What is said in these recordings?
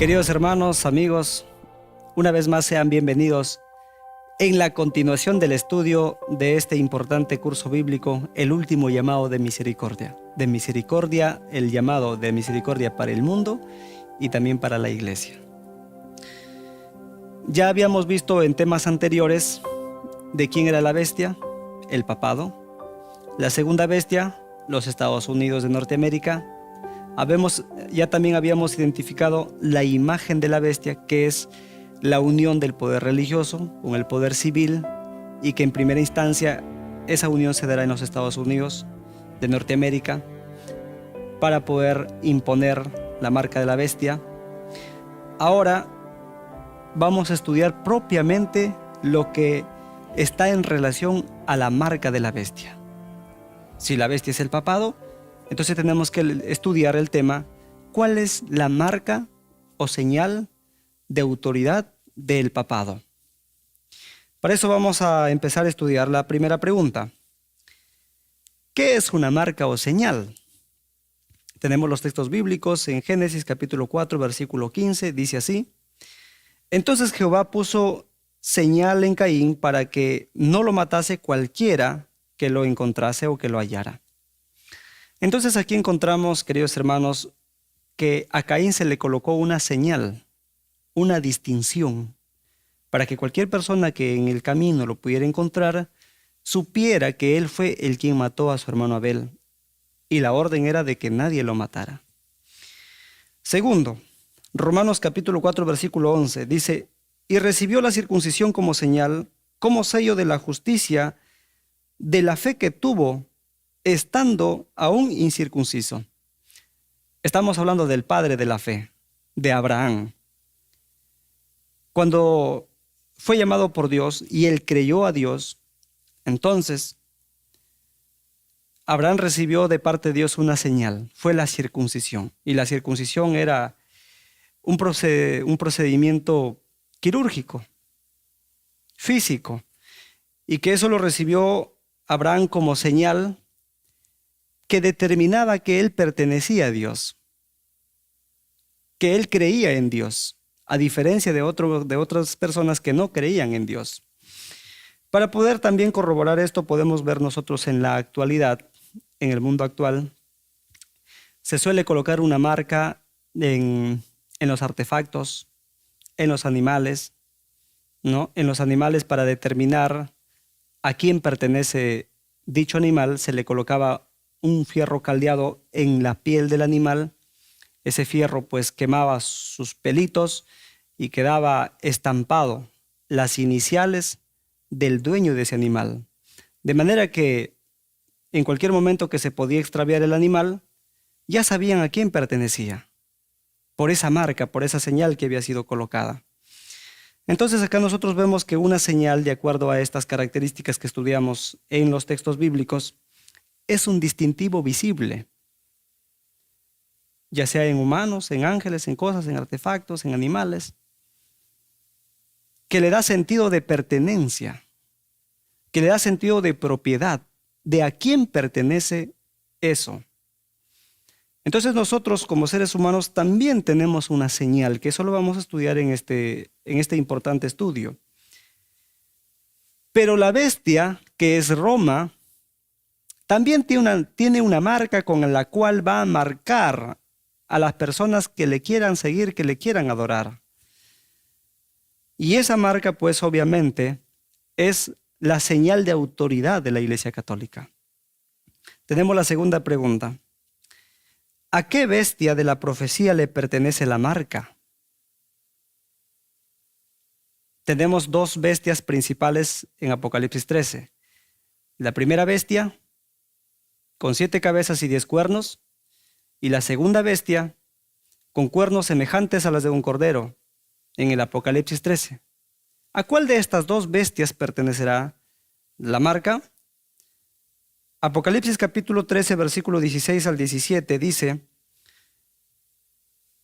Queridos hermanos, amigos, una vez más sean bienvenidos en la continuación del estudio de este importante curso bíblico, el último llamado de misericordia. De misericordia, el llamado de misericordia para el mundo y también para la iglesia. Ya habíamos visto en temas anteriores de quién era la bestia, el papado. La segunda bestia, los Estados Unidos de Norteamérica. Ya también habíamos identificado la imagen de la bestia, que es la unión del poder religioso con el poder civil, y que en primera instancia esa unión se dará en los Estados Unidos de Norteamérica para poder imponer la marca de la bestia. Ahora vamos a estudiar propiamente lo que está en relación a la marca de la bestia. Si la bestia es el papado, entonces tenemos que estudiar el tema: ¿cuál es la marca o señal de autoridad del papado? Para eso vamos a empezar a estudiar la primera pregunta. ¿Qué es una marca o señal? Tenemos los textos bíblicos en Génesis capítulo 4, versículo 15, dice así: Entonces Jehová puso señal en Caín para que no lo matase cualquiera que lo encontrase o que lo hallara. Entonces aquí encontramos, queridos hermanos, que a Caín se le colocó una señal, una distinción, para que cualquier persona que en el camino lo pudiera encontrar supiera que él fue el quien mató a su hermano Abel, y la orden era de que nadie lo matara. Segundo, Romanos capítulo 4, versículo 11, dice: Y recibió la circuncisión como señal, como sello de la justicia, de la fe que tuvo, estando aún incircunciso. Estamos hablando del padre de la fe, de Abraham. Cuando fue llamado por Dios y él creyó a Dios, entonces Abraham recibió de parte de Dios una señal, fue la circuncisión. Y la circuncisión era un procedimiento quirúrgico, físico, y que eso lo recibió Abraham como señal que determinaba que él pertenecía a Dios, que él creía en Dios, a diferencia de otras personas que no creían en Dios. Para poder también corroborar esto, podemos ver nosotros en la actualidad, en el mundo actual, se suele colocar una marca en los artefactos, en los animales, ¿no? En los animales, para determinar a quién pertenece dicho animal, se le colocaba un fierro caldeado en la piel del animal. Ese fierro pues quemaba sus pelitos y quedaba estampado las iniciales del dueño de ese animal. De manera que en cualquier momento que se podía extraviar el animal, ya sabían a quién pertenecía, por esa marca, por esa señal que había sido colocada. Entonces acá nosotros vemos que una señal, de acuerdo a estas características que estudiamos en los textos bíblicos, es un distintivo visible, ya sea en humanos, en ángeles, en cosas, en artefactos, en animales, que le da sentido de pertenencia, que le da sentido de propiedad, de a quién pertenece eso. Entonces nosotros como seres humanos también tenemos una señal, que eso lo vamos a estudiar en este importante estudio. Pero la bestia, que es Roma, también tiene una marca con la cual va a marcar a las personas que le quieran seguir, que le quieran adorar. Y esa marca, pues obviamente, es la señal de autoridad de la Iglesia Católica. Tenemos la segunda pregunta. ¿A qué bestia de la profecía le pertenece la marca? Tenemos dos bestias principales en Apocalipsis 13. La primera bestia, con 7 cabezas y 10 cuernos, y la segunda bestia, con cuernos semejantes a las de un cordero, en el Apocalipsis 13. ¿A cuál de estas dos bestias pertenecerá la marca? Apocalipsis capítulo 13, versículo 16 al 17 dice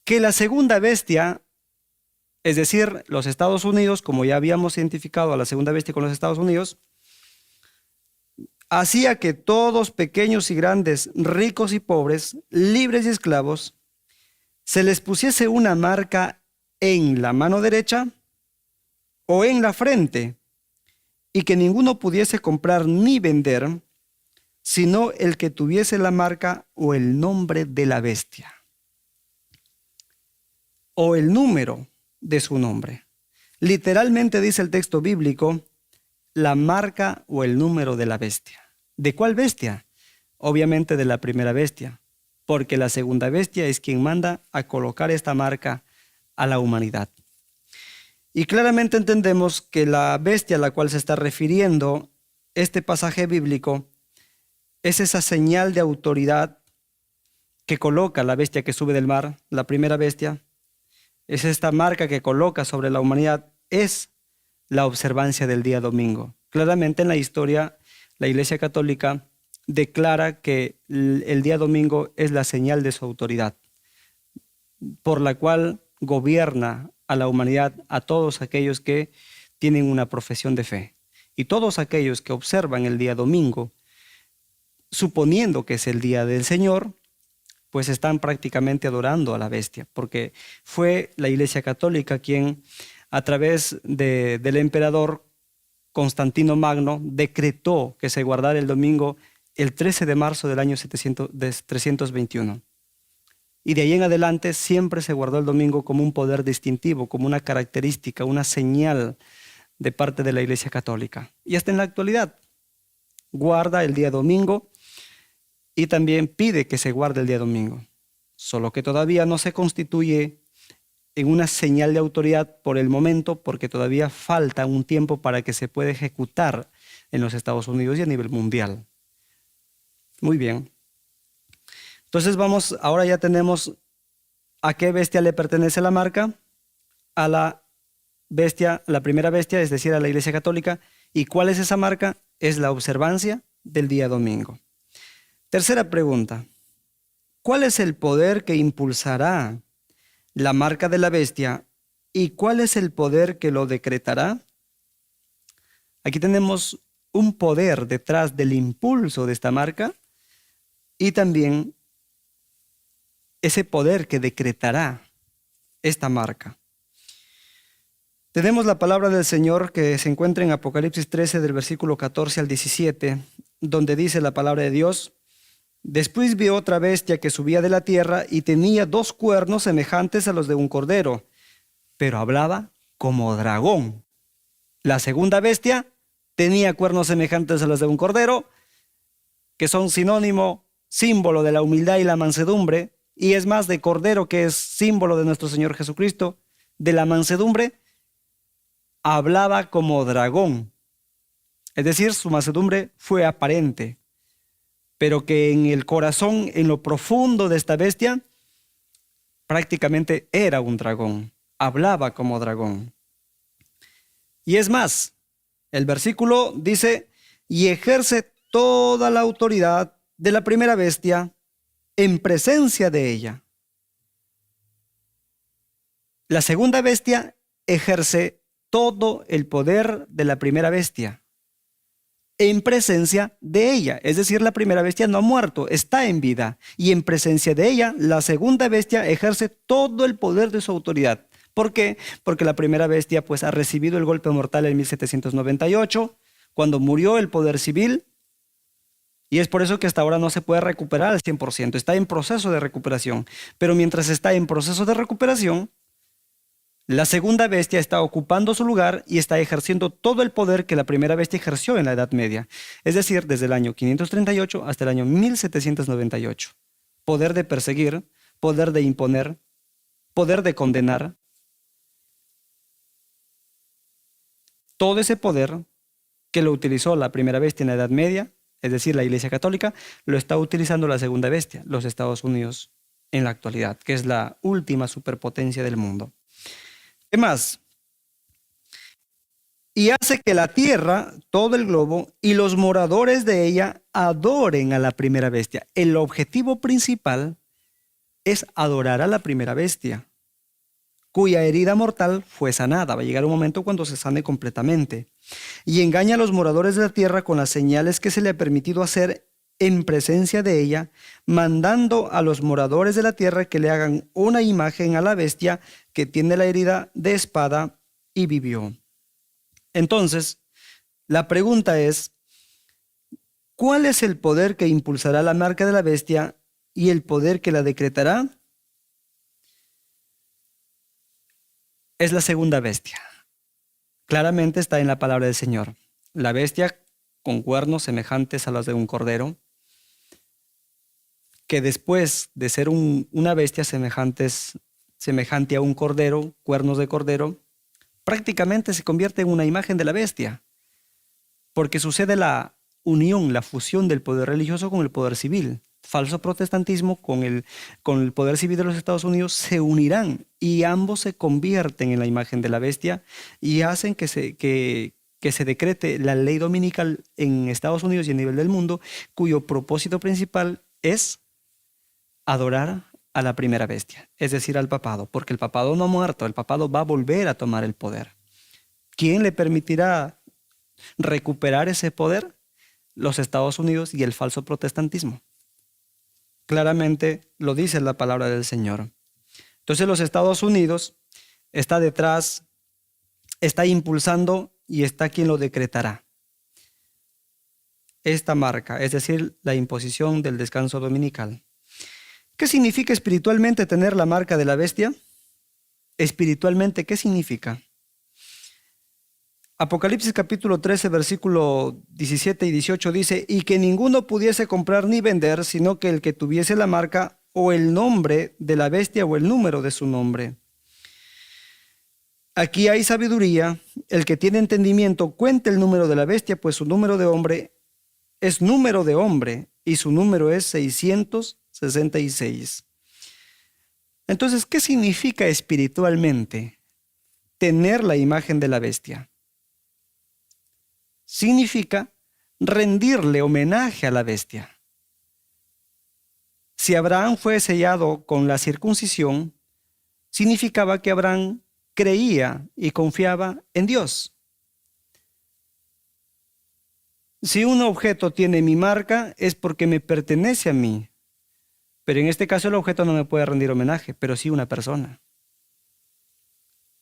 que la segunda bestia, es decir, los Estados Unidos, como ya habíamos identificado a la segunda bestia con los Estados Unidos, hacía que todos, pequeños y grandes, ricos y pobres, libres y esclavos, se les pusiese una marca en la mano derecha o en la frente, y que ninguno pudiese comprar ni vender, sino el que tuviese la marca o el nombre de la bestia, o el número de su nombre. Literalmente dice el texto bíblico, la marca o el número de la bestia. ¿De cuál bestia? Obviamente de la primera bestia, porque la segunda bestia es quien manda a colocar esta marca a la humanidad. Y claramente entendemos que la bestia a la cual se está refiriendo este pasaje bíblico es esa señal de autoridad que coloca la bestia que sube del mar, la primera bestia. Es esta marca que coloca sobre la humanidad, es la observancia del día domingo. Claramente en la historia, la Iglesia Católica declara que el día domingo es la señal de su autoridad, por la cual gobierna a la humanidad, a todos aquellos que tienen una profesión de fe. Y todos aquellos que observan el día domingo, suponiendo que es el día del Señor, pues están prácticamente adorando a la bestia, porque fue la Iglesia Católica quien, a través del emperador Constantino Magno, decretó que se guardara el domingo el 13 de marzo del año 321. Y de ahí en adelante siempre se guardó el domingo como un poder distintivo, como una característica, una señal de parte de la Iglesia Católica. Y hasta en la actualidad guarda el día domingo y también pide que se guarde el día domingo. Solo que todavía no se constituye en una señal de autoridad por el momento, porque todavía falta un tiempo para que se pueda ejecutar en los Estados Unidos y a nivel mundial. Muy bien. Entonces ahora ya tenemos a qué bestia le pertenece la marca, a la bestia, la primera bestia, es decir, a la Iglesia Católica. ¿Y cuál es esa marca? Es la observancia del día domingo. Tercera pregunta. ¿Cuál es el poder que impulsará la marca de la bestia y cuál es el poder que lo decretará? Aquí tenemos un poder detrás del impulso de esta marca y también ese poder que decretará esta marca. Tenemos la palabra del Señor que se encuentra en Apocalipsis 13 del versículo 14 al 17, donde dice la palabra de Dios: Después vi otra bestia que subía de la tierra y tenía 2 cuernos semejantes a los de un cordero, pero hablaba como dragón. La segunda bestia tenía cuernos semejantes a los de un cordero, que son sinónimo, símbolo de la humildad y la mansedumbre, y es más, de cordero, que es símbolo de nuestro Señor Jesucristo, de la mansedumbre, hablaba como dragón. Es decir, su mansedumbre fue aparente, pero que en el corazón, en lo profundo de esta bestia, prácticamente era un dragón, hablaba como dragón. Y es más, el versículo dice: y ejerce toda la autoridad de la primera bestia en presencia de ella. La segunda bestia ejerce todo el poder de la primera bestia en presencia de ella. Es decir, la primera bestia no ha muerto, está en vida. Y en presencia de ella, la segunda bestia ejerce todo el poder de su autoridad. ¿Por qué? Porque la primera bestia pues ha recibido el golpe mortal en 1798, cuando murió el poder civil. Y es por eso que hasta ahora no se puede recuperar al 100%. Está en proceso de recuperación. Pero mientras está en proceso de recuperación, la segunda bestia está ocupando su lugar y está ejerciendo todo el poder que la primera bestia ejerció en la Edad Media. Es decir, desde el año 538 hasta el año 1798. Poder de perseguir, poder de imponer, poder de condenar. Todo ese poder que lo utilizó la primera bestia en la Edad Media, es decir, la Iglesia Católica, lo está utilizando la segunda bestia, los Estados Unidos, en la actualidad, que es la última superpotencia del mundo. ¿Qué más? Y hace que la tierra, todo el globo, y los moradores de ella adoren a la primera bestia. El objetivo principal es adorar a la primera bestia, cuya herida mortal fue sanada. Va a llegar un momento cuando se sane completamente. Y engaña a los moradores de la tierra con las señales que se le ha permitido hacer en presencia de ella, mandando a los moradores de la tierra que le hagan una imagen a la bestia que tiene la herida de espada y vivió. Entonces, la pregunta es, ¿cuál es el poder que impulsará la marca de la bestia y el poder que la decretará? Es la segunda bestia. Claramente está en la palabra del Señor. La bestia con cuernos semejantes a los de un cordero, que después de ser una bestia semejante a un cordero, cuernos de cordero, prácticamente se convierte en una imagen de la bestia, porque sucede la unión, la fusión del poder religioso con el poder civil. Falso protestantismo con el poder civil de los Estados Unidos se unirán y ambos se convierten en la imagen de la bestia y hacen que se decrete la ley dominical en Estados Unidos y a nivel del mundo, cuyo propósito principal es adorar a la primera bestia, es decir, al papado, porque el papado no ha muerto, el papado va a volver a tomar el poder. ¿Quién le permitirá recuperar ese poder? Los Estados Unidos y el falso protestantismo. Claramente lo dice la palabra del Señor. Entonces los Estados Unidos está detrás, está impulsando y está quien lo decretará. Esta marca, es decir, la imposición del descanso dominical. ¿Qué significa espiritualmente tener la marca de la bestia? Espiritualmente, ¿qué significa? Apocalipsis capítulo 13, versículo 17 y 18 dice, y que ninguno pudiese comprar ni vender, sino que el que tuviese la marca o el nombre de la bestia o el número de su nombre. Aquí hay sabiduría, el que tiene entendimiento cuente el número de la bestia, pues su número de hombre es número de hombre y su número es 666. Entonces, ¿qué significa espiritualmente tener la imagen de la bestia? Significa rendirle homenaje a la bestia. Si Abraham fue sellado con la circuncisión, significaba que Abraham creía y confiaba en Dios. Si un objeto tiene mi marca, es porque me pertenece a mí. Pero en este caso el objeto no me puede rendir homenaje, pero sí una persona.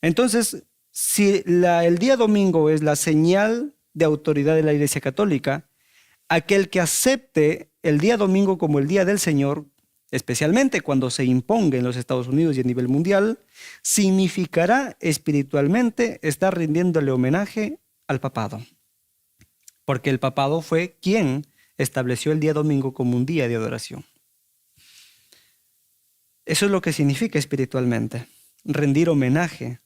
Entonces, si el día domingo es la señal de autoridad de la Iglesia Católica, aquel que acepte el día domingo como el día del Señor, especialmente cuando se imponga en los Estados Unidos y a nivel mundial, significará espiritualmente estar rindiéndole homenaje al papado. Porque el papado fue quien estableció el día domingo como un día de adoración. Eso es lo que significa espiritualmente, rendir homenaje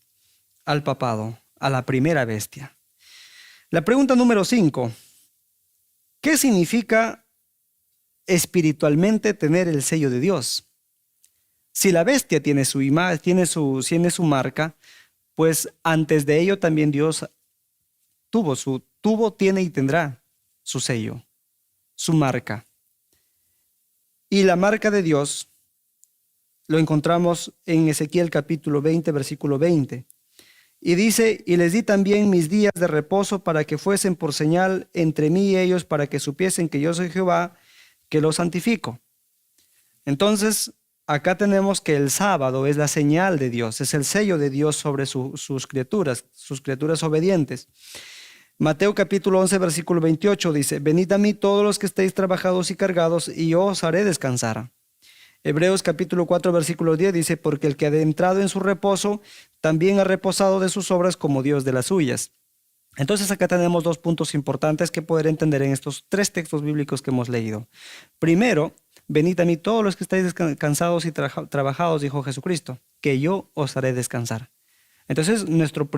al papado, a la primera bestia. La pregunta número 5. ¿Qué significa espiritualmente tener el sello de Dios? Si la bestia tiene su imagen, tiene su marca, pues antes de ello también Dios tuvo, tiene y tendrá su sello, su marca. Y la marca de Dios lo encontramos en Ezequiel capítulo 20, versículo 20. Y dice, y les di también mis días de reposo para que fuesen por señal entre mí y ellos, para que supiesen que yo soy Jehová, que los santifico. Entonces, acá tenemos que el sábado es la señal de Dios, es el sello de Dios sobre sus criaturas obedientes. Mateo capítulo 11, versículo 28 dice, venid a mí todos los que estéis trabajados y cargados, y yo os haré descansar. Hebreos capítulo 4, versículo 10 dice, porque el que ha entrado en su reposo, también ha reposado de sus obras como Dios de las suyas. Entonces acá tenemos dos puntos importantes que poder entender en estos 3 textos bíblicos que hemos leído. Primero, venid a mí todos los que estáis cansados y trabajados, dijo Jesucristo, que yo os haré descansar. Entonces nuestro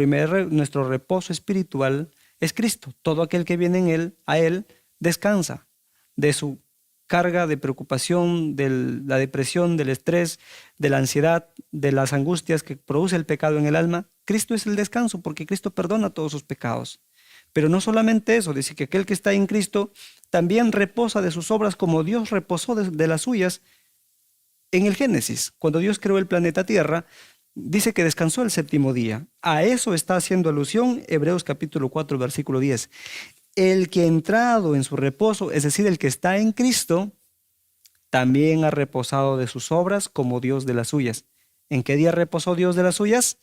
reposo espiritual es Cristo. Todo aquel que viene a Él descansa de su carga de preocupación, de la depresión, del estrés, de la ansiedad, de las angustias que produce el pecado en el alma. Cristo es el descanso porque Cristo perdona todos sus pecados. Pero no solamente eso, dice que aquel que está en Cristo también reposa de sus obras como Dios reposó de las suyas en el Génesis. Cuando Dios creó el planeta Tierra, dice que descansó el 7º día. A eso está haciendo alusión Hebreos capítulo 4, versículo 10. el que ha entrado en su reposo, es decir, el que está en Cristo, también ha reposado de sus obras como Dios de las suyas. ¿En qué día reposó Dios de las suyas?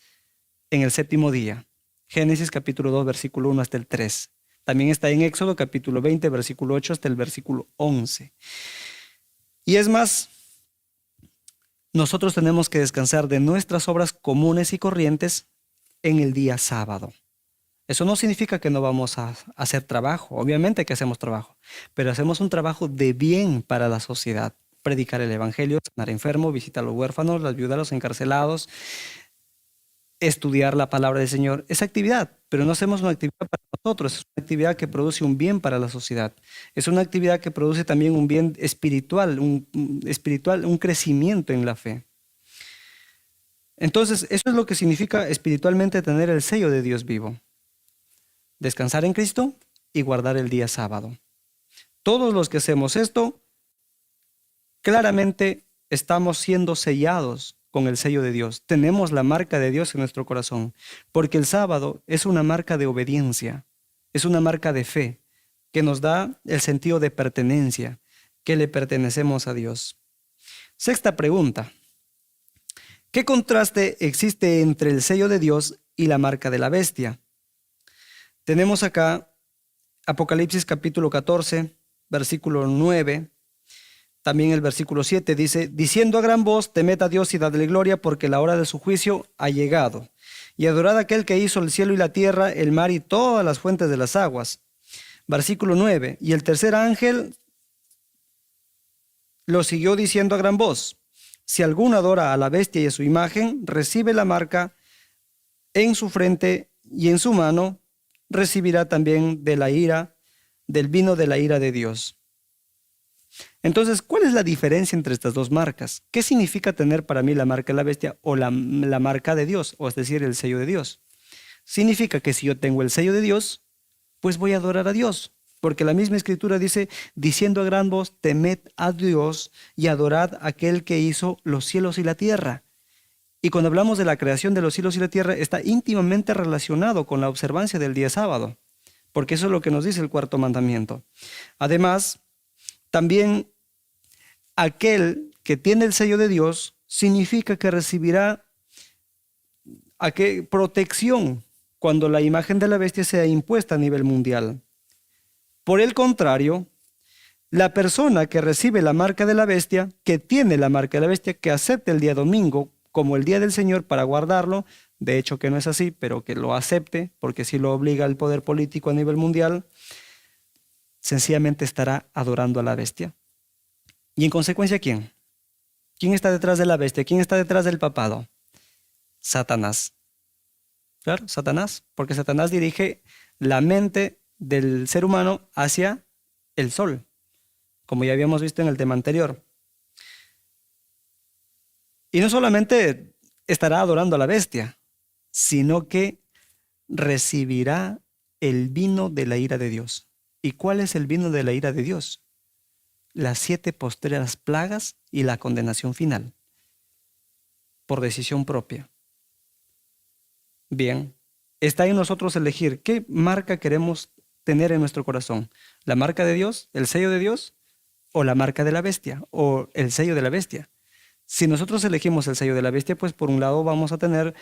En el séptimo día. Génesis capítulo 2, versículo 1 hasta el 3. También está en Éxodo capítulo 20, versículo 8 hasta el versículo 11. Y es más, nosotros tenemos que descansar de nuestras obras comunes y corrientes en el día sábado. Eso no significa que no vamos a hacer trabajo. Obviamente que hacemos trabajo, pero hacemos un trabajo de bien para la sociedad. Predicar el evangelio, sanar enfermos, visitar a los huérfanos, las viudas, los encarcelados, estudiar la palabra del Señor. Es actividad, pero no hacemos una actividad para nosotros. Es una actividad que produce un bien para la sociedad. Es una actividad que produce también un bien espiritual, un crecimiento en la fe. Entonces, eso es lo que significa espiritualmente tener el sello de Dios vivo. Descansar en Cristo y guardar el día sábado. Todos los que hacemos esto, claramente estamos siendo sellados con el sello de Dios. Tenemos la marca de Dios en nuestro corazón, porque el sábado es una marca de obediencia, es una marca de fe, que nos da el sentido de pertenencia, que le pertenecemos a Dios. Sexta pregunta. ¿Qué contraste existe entre el sello de Dios y la marca de la bestia? Tenemos acá Apocalipsis capítulo 14, versículo 9, también el versículo 7 dice, diciendo a gran voz, temed a Dios y dadle gloria, porque la hora de su juicio ha llegado. Y adorad a aquel que hizo el cielo y la tierra, el mar y todas las fuentes de las aguas. Versículo 9, y el tercer ángel lo siguió diciendo a gran voz, si alguno adora a la bestia y a su imagen, recibe la marca en su frente y en su mano, recibirá también de la ira, del vino de la ira de Dios. Entonces, ¿cuál es la diferencia entre estas dos marcas? ¿Qué significa tener para mí la marca de la bestia o la marca de Dios, o es decir, el sello de Dios? Significa que si yo tengo el sello de Dios, pues voy a adorar a Dios, porque la misma Escritura dice, diciendo a gran voz, temed a Dios y adorad a aquel que hizo los cielos y la tierra. Y cuando hablamos de la creación de los cielos y la tierra, está íntimamente relacionado con la observancia del día sábado, porque eso es lo que nos dice el cuarto mandamiento. Además, también aquel que tiene el sello de Dios significa que recibirá protección cuando la imagen de la bestia sea impuesta a nivel mundial. Por el contrario, la persona que recibe la marca de la bestia, que tiene la marca de la bestia, que acepte el día domingo como el día del Señor para guardarlo, de hecho que no es así, pero que lo acepte, porque si lo obliga el poder político a nivel mundial, sencillamente estará adorando a la bestia. Y en consecuencia, ¿quién? ¿Quién está detrás de la bestia? ¿Quién está detrás del papado? Satanás. Claro, Satanás, porque Satanás dirige la mente del ser humano hacia el sol, como ya habíamos visto en el tema anterior. Y no solamente estará adorando a la bestia, sino que recibirá el vino de la ira de Dios. ¿Y cuál es el vino de la ira de Dios? Las 7 postreras plagas y la condenación final, por decisión propia. Bien, está en nosotros elegir qué marca queremos tener en nuestro corazón. ¿La marca de Dios, el sello de Dios, o la marca de la bestia, o el sello de la bestia? Si nosotros elegimos el sello de la bestia, pues por un lado vamos a tener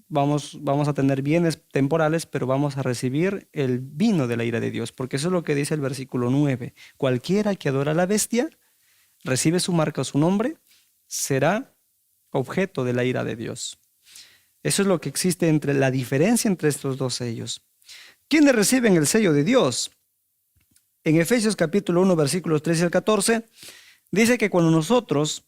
vamos a tener bienes temporales, pero vamos a recibir el vino de la ira de Dios, porque eso es lo que dice el versículo 9. Cualquiera que adora a la bestia, recibe su marca o su nombre, será objeto de la ira de Dios. Eso es lo que existe entre la diferencia entre estos dos sellos. ¿Quiénes reciben el sello de Dios? En Efesios capítulo 1, versículos 13 al 14, dice que cuando nosotros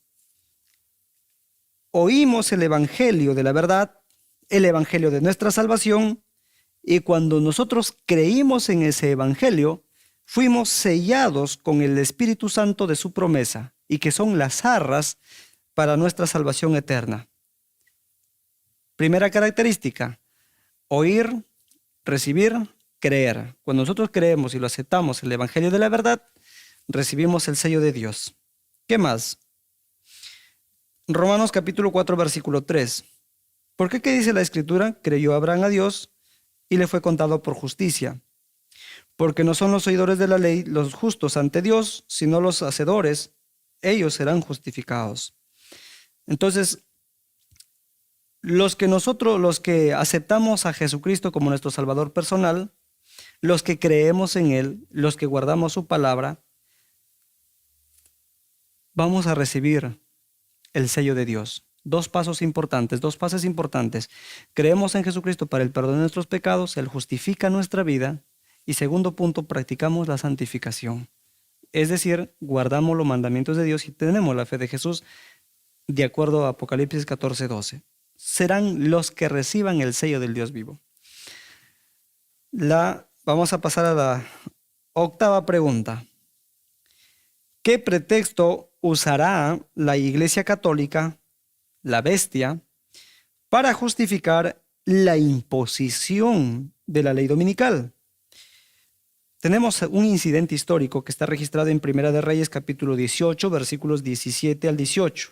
oímos el evangelio de la verdad, el evangelio de nuestra salvación, y cuando nosotros creímos en ese evangelio, fuimos sellados con el Espíritu Santo de su promesa, y que son las arras para nuestra salvación eterna. Primera característica, oír, recibir, creer. Cuando nosotros creemos y lo aceptamos el evangelio de la verdad, recibimos el sello de Dios. ¿Qué más? Romanos capítulo 4, versículo 3. ¿Por qué dice la Escritura? Creyó Abraham a Dios y le fue contado por justicia. Porque no son los oidores de la ley los justos ante Dios, sino los hacedores. Ellos serán justificados. Entonces, los que aceptamos a Jesucristo como nuestro Salvador personal, los que creemos en Él, los que guardamos su palabra, vamos a recibir el sello de Dios. Dos pasos importantes. Creemos en Jesucristo para el perdón de nuestros pecados, Él justifica nuestra vida. Y segundo punto, practicamos la santificación. Es decir, guardamos los mandamientos de Dios y tenemos la fe de Jesús de acuerdo a Apocalipsis 14:12. Serán los que reciban el sello del Dios vivo. Vamos a pasar a la octava pregunta. ¿Qué pretexto usará la Iglesia Católica, la bestia, para justificar la imposición de la ley dominical? Tenemos un incidente histórico que está registrado en Primera de Reyes, capítulo 18, versículos 17 al 18.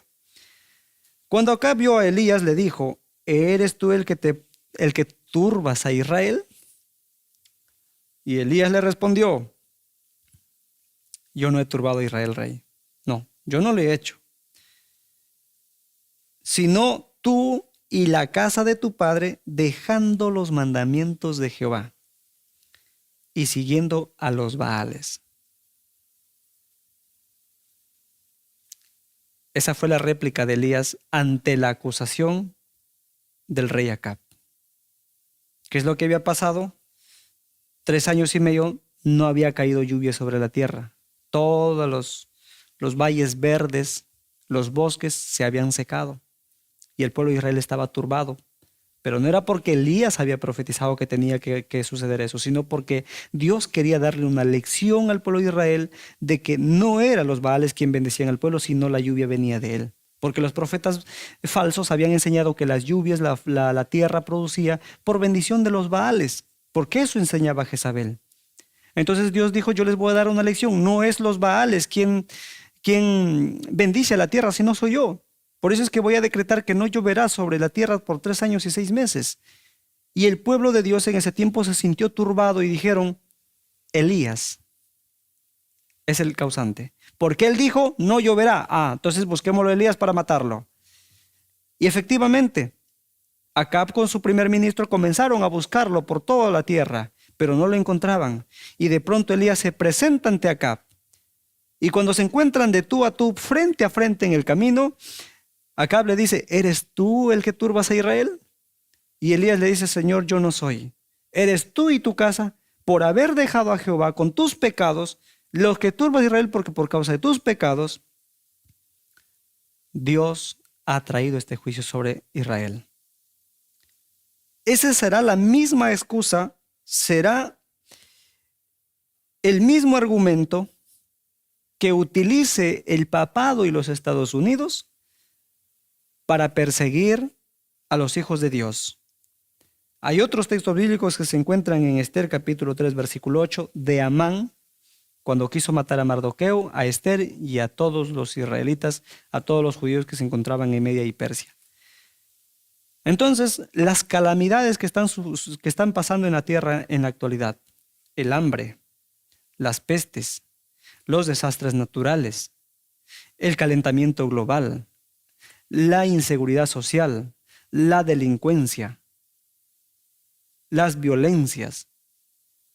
Cuando Acab vio a Elías, le dijo: ¿eres tú el que turbas a Israel? Y Elías le respondió: yo no he turbado a Israel, rey. No, yo no lo he hecho. Sino tú y la casa de tu padre, dejando los mandamientos de Jehová y siguiendo a los Baales. Esa fue la réplica de Elías ante la acusación del rey Acab. ¿Qué es lo que había pasado? 3 años y medio no había caído lluvia sobre la tierra. Todos los valles verdes, los bosques se habían secado y el pueblo de Israel estaba turbado. Pero no era porque Elías había profetizado que tenía que suceder eso, sino porque Dios quería darle una lección al pueblo de Israel de que no eran los Baales quien bendecían al pueblo, sino la lluvia venía de él. Porque los profetas falsos habían enseñado que las lluvias, la tierra producía por bendición de los Baales, porque eso enseñaba Jezabel. Entonces Dios dijo: yo les voy a dar una lección, no es los Baales quien bendice a la tierra, sino soy yo. Por eso es que voy a decretar que no lloverá sobre la tierra por 3 años y 6 meses. Y el pueblo de Dios en ese tiempo se sintió turbado y dijeron: Elías es el causante. Porque él dijo: no lloverá. Entonces busquémoslo a Elías para matarlo. Y efectivamente, Acab con su primer ministro comenzaron a buscarlo por toda la tierra, pero no lo encontraban. Y de pronto Elías se presenta ante Acab. Y cuando se encuentran de tú a tú, frente a frente en el camino, Acab le dice: ¿eres tú el que turbas a Israel? Y Elías le dice: Señor, yo no soy. Eres tú y tu casa, por haber dejado a Jehová con tus pecados, los que turbas a Israel, porque por causa de tus pecados, Dios ha traído este juicio sobre Israel. Esa será la misma excusa, será el mismo argumento que utilice el papado y los Estados Unidos para perseguir a los hijos de Dios. Hay otros textos bíblicos que se encuentran en Esther capítulo 3 versículo 8 de Amán, cuando quiso matar a Mardoqueo, a Esther y a todos los israelitas, a todos los judíos que se encontraban en Media y Persia. Entonces, las calamidades que están pasando en la tierra en la actualidad, el hambre, las pestes, los desastres naturales, el calentamiento global, la inseguridad social, la delincuencia, las violencias,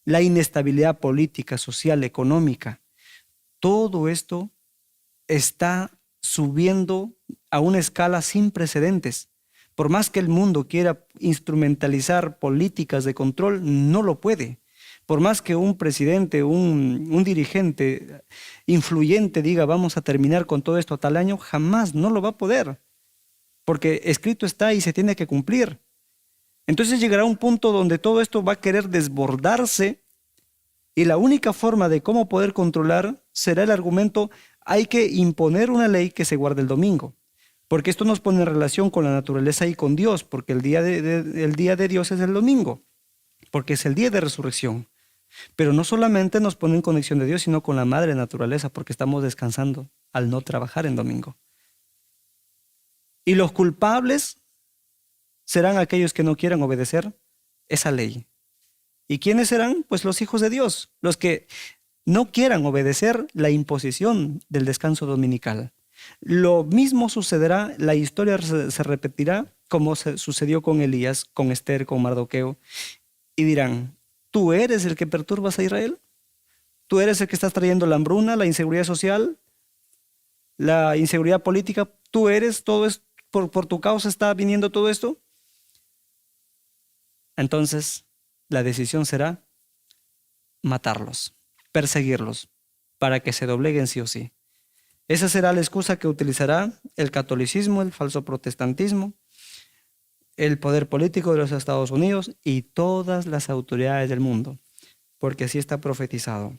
la inestabilidad política, social, económica, todo esto está subiendo a una escala sin precedentes. Por más que el mundo quiera instrumentalizar políticas de control, no lo puede. Por más que un presidente, un dirigente influyente diga: vamos a terminar con todo esto a tal año, jamás, no lo va a poder. Porque escrito está y se tiene que cumplir. Entonces llegará un punto donde todo esto va a querer desbordarse y la única forma de cómo poder controlar será el argumento: hay que imponer una ley que se guarde el domingo. Porque esto nos pone en relación con la naturaleza y con Dios, porque el día de Dios es el domingo, porque es el día de resurrección. Pero no solamente nos pone en conexión de Dios, sino con la madre naturaleza, porque estamos descansando al no trabajar en domingo. Y los culpables serán aquellos que no quieran obedecer esa ley. ¿Y quiénes serán? Pues los hijos de Dios, los que no quieran obedecer la imposición del descanso dominical. Lo mismo sucederá, la historia se repetirá como sucedió con Elías, con Esther, con Mardoqueo, y dirán, ¿tú eres el que perturbas a Israel? ¿Tú eres el que estás trayendo la hambruna, la inseguridad social, la inseguridad política? ¿Tú eres todo esto? ¿Por tu causa está viniendo todo esto? Entonces, la decisión será matarlos, perseguirlos, para que se dobleguen sí o sí. Esa será la excusa que utilizará el catolicismo, el falso protestantismo, el poder político de los Estados Unidos y todas las autoridades del mundo, porque así está profetizado.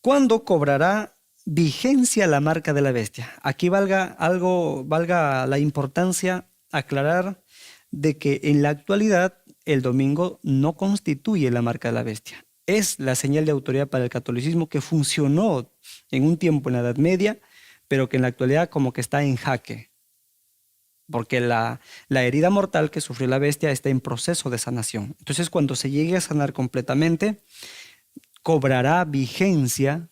¿Cuándo cobrará vigencia la marca de la bestia? Aquí valga la importancia aclarar de que en la actualidad el domingo no constituye la marca de la bestia. Es la señal de autoridad para el catolicismo que funcionó en un tiempo en la Edad Media, pero que en la actualidad como que está en jaque, porque la herida mortal que sufrió la bestia está en proceso de sanación. Entonces, cuando se llegue a sanar completamente, cobrará vigencia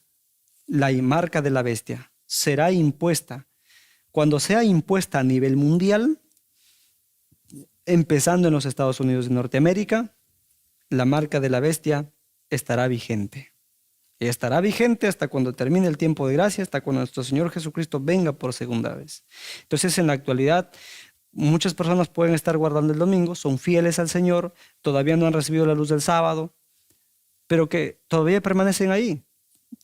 la marca de la bestia. Será impuesta. Cuando sea impuesta a nivel mundial, empezando en los Estados Unidos de Norteamérica, la marca de la bestia estará vigente. Y estará vigente hasta cuando termine el tiempo de gracia, hasta cuando nuestro Señor Jesucristo venga por segunda vez. Entonces, en la actualidad, muchas personas pueden estar guardando el domingo, son fieles al Señor, todavía no han recibido la luz del sábado, pero que todavía permanecen ahí,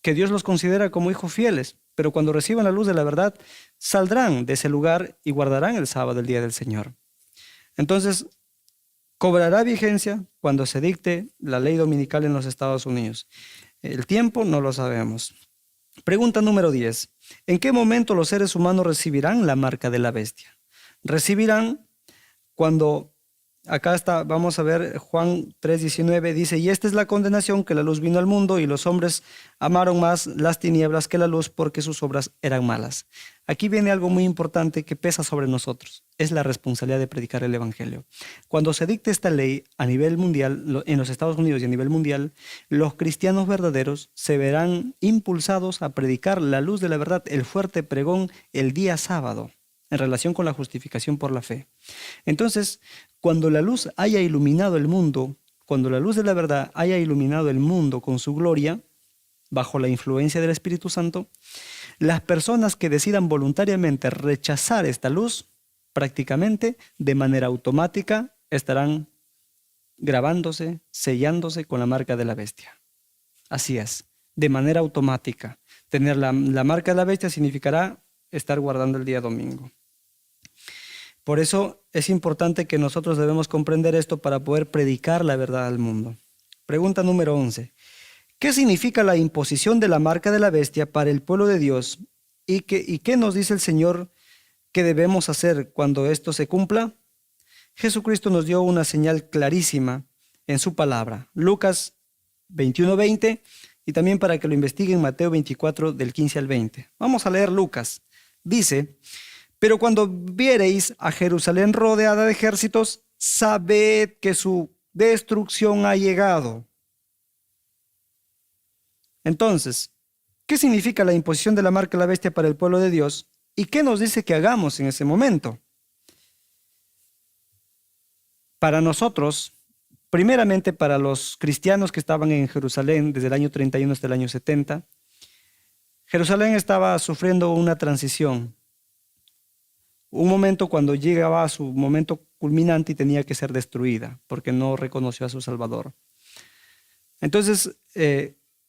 que Dios los considera como hijos fieles, pero cuando reciban la luz de la verdad, saldrán de ese lugar y guardarán el sábado, el día del Señor. Entonces, cobrará vigencia cuando se dicte la ley dominical en los Estados Unidos. El tiempo no lo sabemos. Pregunta número 10. ¿En qué momento los seres humanos recibirán la marca de la bestia? Recibirán cuando, acá está, vamos a ver, Juan 3:19 dice, y esta es la condenación, que la luz vino al mundo y los hombres amaron más las tinieblas que la luz porque sus obras eran malas. Aquí viene algo muy importante que pesa sobre nosotros. Es la responsabilidad de predicar el evangelio. Cuando se dicte esta ley a nivel mundial, en los Estados Unidos y a nivel mundial, los cristianos verdaderos se verán impulsados a predicar la luz de la verdad, el fuerte pregón, el día sábado, en relación con la justificación por la fe. Entonces, cuando la luz haya iluminado el mundo, cuando la luz de la verdad haya iluminado el mundo con su gloria, bajo la influencia del Espíritu Santo, las personas que decidan voluntariamente rechazar esta luz, prácticamente de manera automática estarán grabándose, sellándose con la marca de la bestia. Así es, de manera automática. Tener la marca de la bestia significará estar guardando el día domingo. Por eso es importante que nosotros debemos comprender esto para poder predicar la verdad al mundo. Pregunta número 11. ¿Qué significa la imposición de la marca de la bestia para el pueblo de Dios? ¿Y qué nos dice el Señor que debemos hacer cuando esto se cumpla? Jesucristo nos dio una señal clarísima en su palabra. Lucas 21:20 y también para que lo investiguen Mateo 24 del 15 al 20. Vamos a leer Lucas. Dice, pero cuando viereis a Jerusalén rodeada de ejércitos, sabed que su destrucción ha llegado. Entonces, ¿qué significa la imposición de la marca de la bestia para el pueblo de Dios? ¿Y qué nos dice que hagamos en ese momento? Para nosotros, primeramente para los cristianos que estaban en Jerusalén desde el año 31 hasta el año 70, Jerusalén estaba sufriendo una transición, un momento cuando llegaba a su momento culminante y tenía que ser destruida porque no reconoció a su Salvador. Entonces,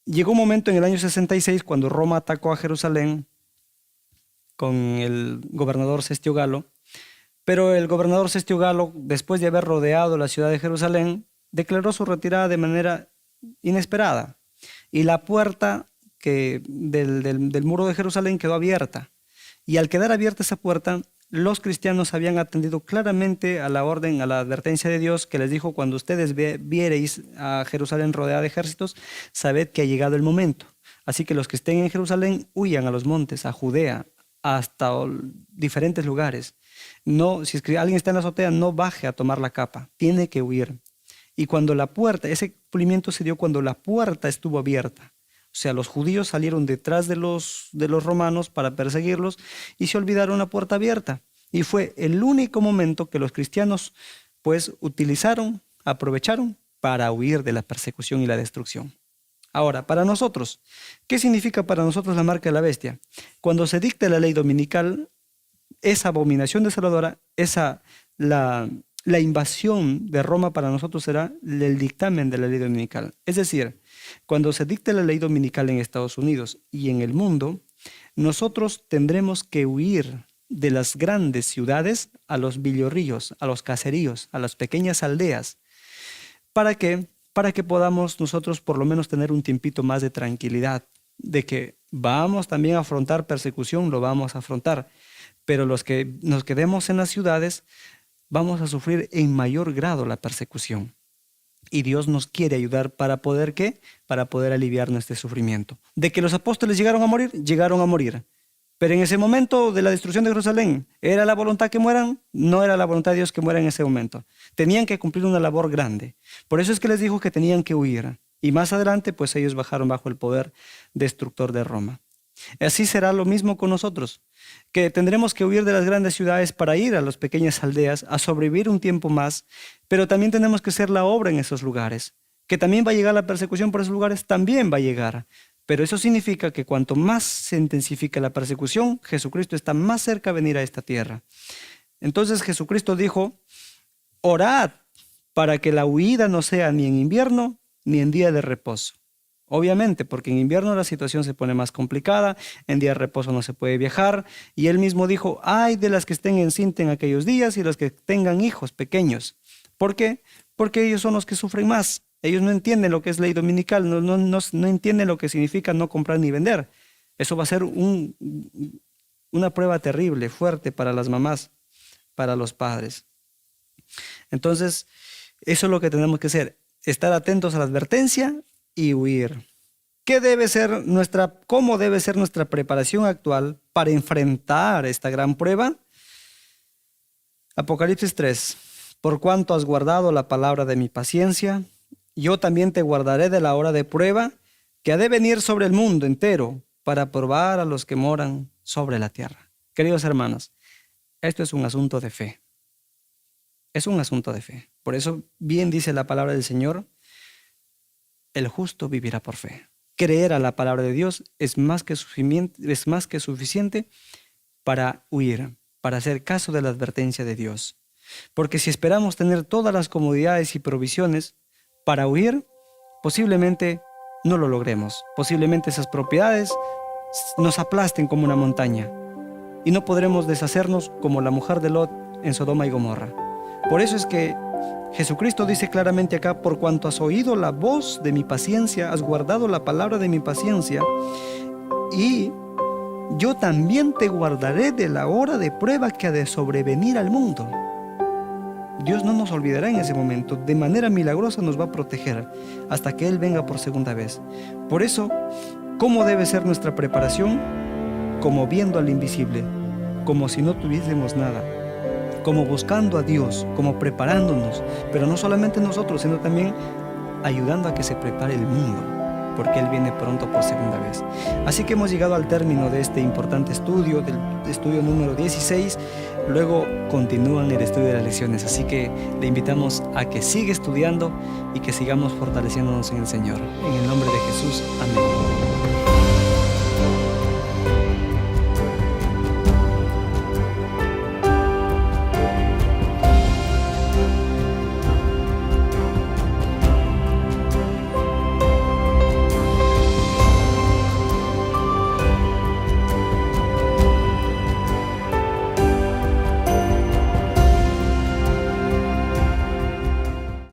llegó un momento en el año 66 cuando Roma atacó a Jerusalén con el gobernador Cestio Galo, pero el gobernador Cestio Galo, después de haber rodeado la ciudad de Jerusalén, declaró su retirada de manera inesperada y la puerta del muro de Jerusalén quedó abierta. Y al quedar abierta esa puerta, los cristianos habían atendido claramente a la orden, a la advertencia de Dios que les dijo, cuando ustedes viereis a Jerusalén rodeada de ejércitos, sabed que ha llegado el momento. Así que los que estén en Jerusalén huyan a los montes, a Judea, hasta diferentes lugares. No, si es que alguien está en la azotea, no baje a tomar la capa, tiene que huir. Y cuando la puerta, ese cumplimiento se dio cuando la puerta estuvo abierta. O sea, los judíos salieron detrás de los romanos para perseguirlos y se olvidaron la puerta abierta. Y fue el único momento que los cristianos pues utilizaron, aprovecharon para huir de la persecución y la destrucción. Ahora, para nosotros, ¿qué significa para nosotros la marca de la bestia? Cuando se dicte la ley dominical, esa abominación desoladora, la invasión de Roma para nosotros será el dictamen de la ley dominical. Es decir, cuando se dicte la ley dominical en Estados Unidos y en el mundo, nosotros tendremos que huir de las grandes ciudades a los villorrillos, a los caseríos, a las pequeñas aldeas. ¿Para qué? Para que podamos nosotros por lo menos tener un tiempito más de tranquilidad, de que vamos también a afrontar persecución, lo vamos a afrontar, pero los que nos quedemos en las ciudades vamos a sufrir en mayor grado la persecución. Y Dios nos quiere ayudar para poder, ¿qué? Para poder aliviar nuestro sufrimiento. De que los apóstoles llegaron a morir. Pero en ese momento de la destrucción de Jerusalén, ¿era la voluntad que mueran? No era la voluntad de Dios que mueran en ese momento. Tenían que cumplir una labor grande. Por eso es que les dijo que tenían que huir. Y más adelante, pues ellos bajaron bajo el poder destructor de Roma. Así será lo mismo con nosotros, que tendremos que huir de las grandes ciudades para ir a las pequeñas aldeas, a sobrevivir un tiempo más, pero también tenemos que hacer la obra en esos lugares. Que también va a llegar la persecución por esos lugares, también va a llegar. Pero eso significa que cuanto más se intensifica la persecución, Jesucristo está más cerca de venir a esta tierra. Entonces Jesucristo dijo, orad para que la huida no sea ni en invierno ni en día de reposo. Obviamente, porque en invierno la situación se pone más complicada, en día de reposo no se puede viajar, y él mismo dijo, ay de las que estén encintas en aquellos días y los que tengan hijos pequeños. ¿Por qué? Porque ellos son los que sufren más. Ellos no entienden lo que es ley dominical, no entienden lo que significa no comprar ni vender. Eso va a ser una prueba terrible, fuerte para las mamás, para los padres. Entonces, eso es lo que tenemos que hacer, estar atentos a la advertencia y huir. ¿Cómo debe ser nuestra preparación actual para enfrentar esta gran prueba? Apocalipsis 3. Por cuanto has guardado la palabra de mi paciencia, yo también te guardaré de la hora de prueba que ha de venir sobre el mundo entero para probar a los que moran sobre la tierra. Queridos hermanos, esto es un asunto de fe. Es un asunto de fe. Por eso bien dice la palabra del Señor, el justo vivirá por fe. Creer a la palabra de Dios es más que suficiente para huir, para hacer caso de la advertencia de Dios. Porque si esperamos tener todas las comodidades y provisiones para huir, posiblemente no lo logremos. Posiblemente esas propiedades nos aplasten como una montaña y no podremos deshacernos como la mujer de Lot en Sodoma y Gomorra. Por eso es que Jesucristo dice claramente acá, por cuanto has oído la voz de mi paciencia, has guardado la palabra de mi paciencia, y yo también te guardaré de la hora de prueba que ha de sobrevenir al mundo. Dios no nos olvidará en ese momento, de manera milagrosa nos va a proteger hasta que Él venga por segunda vez. Por eso, ¿cómo debe ser nuestra preparación? Como viendo al invisible, como si no tuviésemos nada, como buscando a Dios, como preparándonos, pero no solamente nosotros, sino también ayudando a que se prepare el mundo, porque Él viene pronto por segunda vez. Así que hemos llegado al término de este importante estudio, del estudio número 16. Luego continúan el estudio de las lecciones, así que le invitamos a que siga estudiando y que sigamos fortaleciéndonos en el Señor. En el nombre de Jesús, amén.